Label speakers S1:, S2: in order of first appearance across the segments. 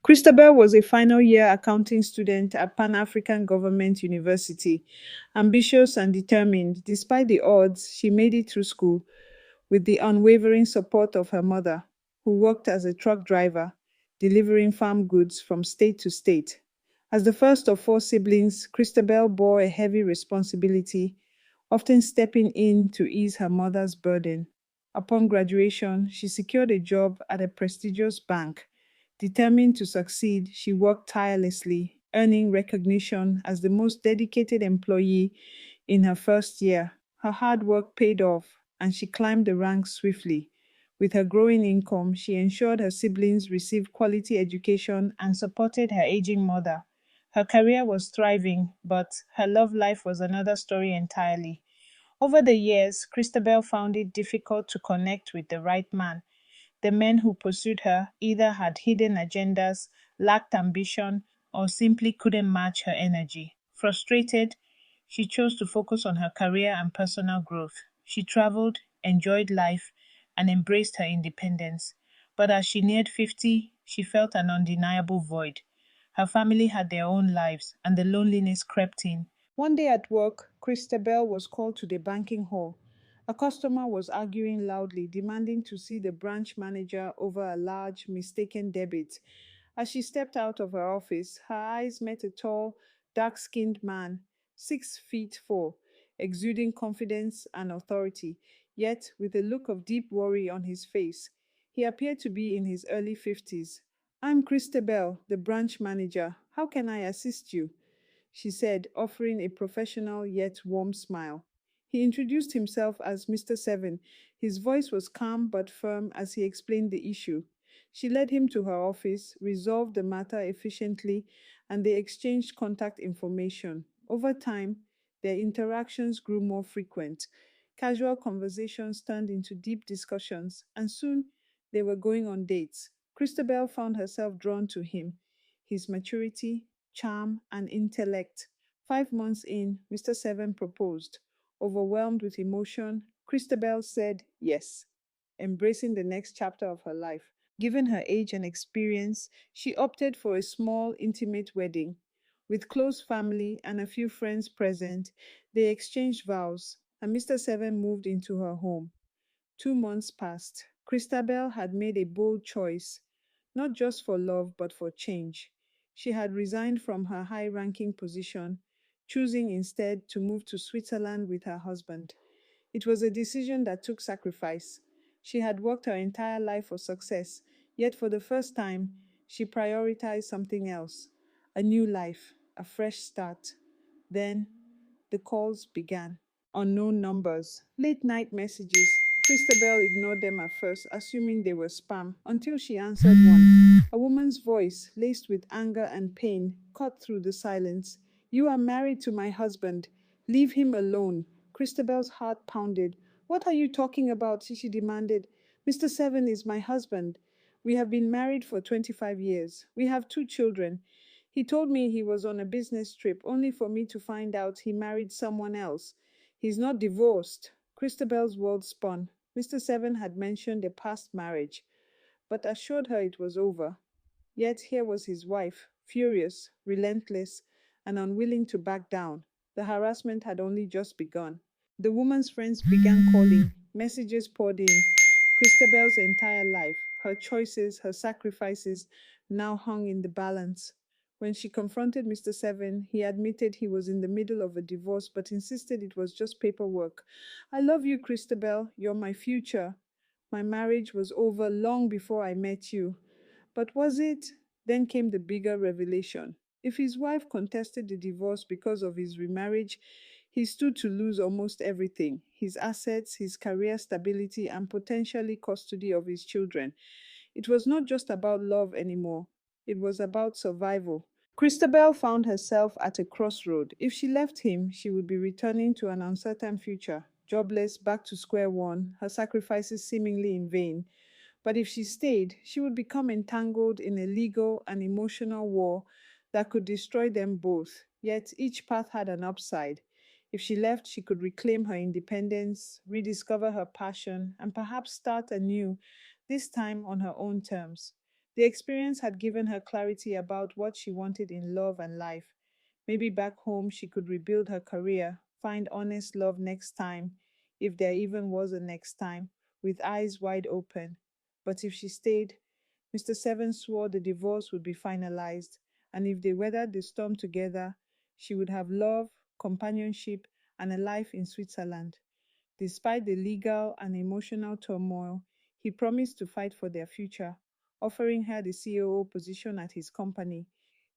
S1: Cristabel was a final year accounting student at Pan-African Government University. Ambitious and determined, despite the odds, she made it through school with the unwavering support of her mother, who worked as a truck driver, delivering farm goods from state to state. As the first of four siblings, Cristabel bore a heavy responsibility, often stepping in to ease her mother's burden. Upon graduation, she secured a job at a prestigious bank. Determined to succeed, she worked tirelessly, earning recognition as the most dedicated employee in her first year. Her hard work paid off, and she climbed the ranks swiftly. With her growing income, she ensured her siblings received quality education and supported her aging mother. Her career was thriving, but her love life was another story entirely. Over the years, Cristabel found it difficult to connect with the right man. The men who pursued her either had hidden agendas, lacked ambition, or simply couldn't match her energy. Frustrated, she chose to focus on her career and personal growth. She traveled, enjoyed life, and embraced her independence. But as she neared 50, she felt an undeniable void. Her family had their own lives, and the loneliness crept in. One day at work, Cristabel was called to the banking hall. A customer was arguing loudly, demanding to see the branch manager over a large, mistaken debit. As she stepped out of her office, her eyes met a tall, dark-skinned man, 6'4", exuding confidence and authority, yet with a look of deep worry on his face. He appeared to be in his early 50s. "I'm Cristabel, the branch manager. How can I assist you?" she said, offering a professional yet warm smile. He introduced himself as Mr. Seven. His voice was calm but firm as he explained the issue. She led him to her office, resolved the matter efficiently, and they exchanged contact information. Over time, their interactions grew more frequent. Casual conversations turned into deep discussions, and soon they were going on dates. Cristabel found herself drawn to him. His maturity, charm, and intellect. 5 months in, Mr. Seven proposed. Overwhelmed with emotion, Cristabel said yes, embracing the next chapter of her life. Given her age and experience, she opted for a small, intimate wedding. With close family and a few friends present, they exchanged vows, and Mr. Seven moved into her home. 2 months passed. Cristabel had made a bold choice, not just for love, but for change. She had resigned from her high-ranking position, choosing instead to move to Switzerland with her husband. It was a decision that took sacrifice. She had worked her entire life for success, yet for the first time, she prioritized something else. A new life, a fresh start. Then, the calls began. Unknown numbers, late-night messages. Cristabel ignored them at first, assuming they were spam, until she answered one. A woman's voice, laced with anger and pain, cut through the silence. "You are married to my husband. Leave him alone." Cristabel's heart pounded. "What are you talking about?" she demanded. "Mr. Seven is my husband. We have been married for 25 years. We have 2 children. He told me he was on a business trip, only for me to find out he married someone else. He's not divorced." Cristabel's world spun. Mr. Seven had mentioned a past marriage, but assured her it was over. Yet here was his wife, furious, relentless, and unwilling to back down. The harassment had only just begun. The woman's friends began calling. Messages poured in. Cristabel's entire life, her choices, her sacrifices, now hung in the balance. When she confronted Mr. Seven, he admitted he was in the middle of a divorce but insisted it was just paperwork. "I love you, Cristabel. You're my future. My marriage was over long before I met you." But was it? Then came the bigger revelation. If his wife contested the divorce because of his remarriage, he stood to lose almost everything: his assets, his career stability, and potentially custody of his children. It was not just about love anymore. It was about survival. Cristabel found herself at a crossroad. If she left him, she would be returning to an uncertain future, jobless, back to square one, her sacrifices seemingly in vain. But if she stayed, she would become entangled in a legal and emotional war that could destroy them both. Yet each path had an upside. If she left, she could reclaim her independence, rediscover her passion, and perhaps start anew, this time on her own terms. The experience had given her clarity about what she wanted in love and life. Maybe back home she could rebuild her career, find honest love next time, if there even was a next time, with eyes wide open. But if she stayed, Mr. Seven swore the divorce would be finalized, and if they weathered the storm together, she would have love, companionship, and a life in Switzerland. Despite the legal and emotional turmoil, he promised to fight for their future, offering her the COO position at his company,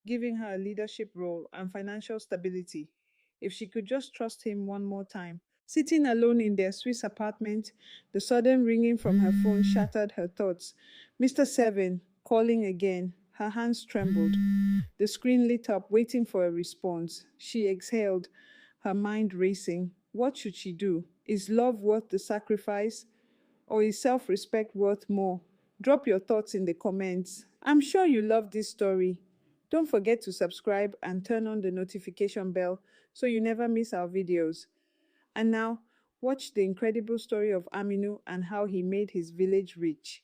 S1: giving her a leadership role and financial stability if she could just trust him one more time. Sitting alone in their Swiss apartment, the sudden ringing from her phone shattered her thoughts. Mr. Seven, calling again. Her hands trembled. The screen lit up, waiting for a response. She exhaled, her mind racing. What should she do? Is love worth the sacrifice? Or is self-respect worth more? Drop your thoughts in the comments. I'm sure you love this story. Don't forget to subscribe and turn on the notification bell so you never miss our videos. And now, watch the incredible story of Aminu and how he made his village rich.